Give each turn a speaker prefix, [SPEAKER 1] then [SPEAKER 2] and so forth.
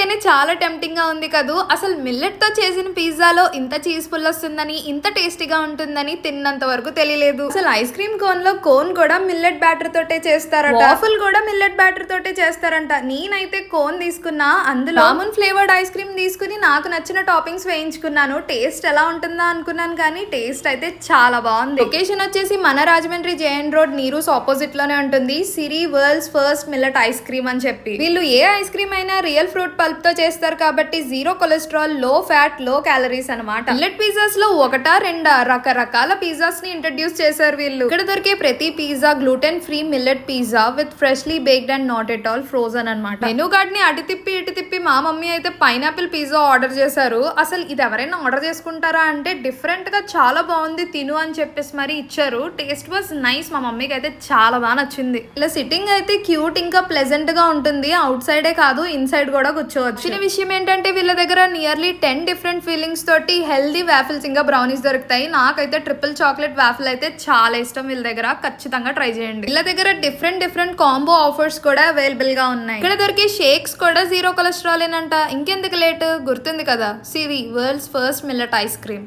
[SPEAKER 1] చూస్తుంటేనే చాలా టెంప్టింగ్ గా ఉంది కదూ. అసలు మిల్లెట్ తో చేసిన పిజ్జాలో ఇంత చీజ్ పుల్ వస్తుందని, ఇంత టేస్టీగా ఉంటుందని తిన్నంత వరకు తెలియలేదు. అసలు ఐస్ క్రీమ్ కోన్ లో కోన్ కూడా మిల్లెట్ బ్యాటర్ తోటే చేస్తారట. వాఫుల్ కూడా మిల్లెట్ బ్యాటర్ తోటే చేస్తారంట. నేనైతే కోన్ తీసుకున్నా, అందులో ఆల్మండ్ ఫ్లేవర్డ్ ఐస్ క్రీమ్ తీసుకుని నాకు నచ్చిన టాపింగ్స్ వేయించుకున్నాను. టేస్ట్ ఎలా ఉంటుందా అనుకున్నాను, కానీ టేస్ట్ అయితే చాలా బాగుంది. లొకేషన్ వచ్చేసి మన Rajahmundry JN road Neerus opposite లోనే ఉంటుంది. Siri world's first millet ice cream అని చెప్పి. వీళ్ళు ఏ ఐస్ క్రీమ్ అయినా రియల్ ఫ్రూట్ పల్ప్ తో చేస్తారు కాబట్టి zero cholesterol, low fat, low calories అనమాట. మిల్లెట్ పిజ్జాస్ లో ఒకటా రెండా రకరకాల పిజ్జాస్ ని ఇంట్రడ్యూస్ చేశారు వీళ్ళు. ఇక్కడ దొరికే ప్రతి pizza gluten free millet pizza with freshly baked and not at all frozen అనమాట. మెనూ కార్డ్ ని అటు తిప్పి ఇటు తిప్పి మా మమ్మీ అయితే పైనాపిల్ పిజ్జా ఆర్డర్ చేశారు. అసలు ఇది ఎవరైనా ఆర్డర్ చేసుకుంటారా అంటే డిఫరెంట్ గా చాలా బాగుంది తిను అని చెప్పేసి మరి ఇచ్చారు. Taste was nice. మా మమ్మీకి అయితే చాలా బాగా నచ్చింది. ఇలా సిట్టింగ్ అయితే క్యూట్ ఇంకా ప్లెజెంట్ గా ఉంటుంది. అవుట్ సైడే కాదు, ఇన్సైడ్ కూడా కూర్చోవచ్చు. చిన్న విషయం ఏంటంటే వీళ్ళ దగ్గర నియర్లీ 10 డిఫరెంట్ ఫీలింగ్స్ తోటి హెల్దీ వాఫిల్స్ ఇంకా బ్రౌనీస్ దొరుకుతాయి. నాకైతే ట్రిపుల్ చాక్లెట్ వాఫిల్ అయితే చాలా ఇష్టం. వీళ్ళ దగ్గర ఖచ్చితంగా ట్రై చేయండి. వీళ్ళ దగ్గర డిఫరెంట్ కాంబో ఆఫర్స్ కూడా అవైలబుల్ గా ఉన్నాయి. ఇక్కడ దొరికే షేక్స్ కూడా జీరో కొలెస్ట్రాల్ ఏనంట. ఇంకెందుకు లేట్, గుర్తుంది కదా, Siri world's first millet ice cream.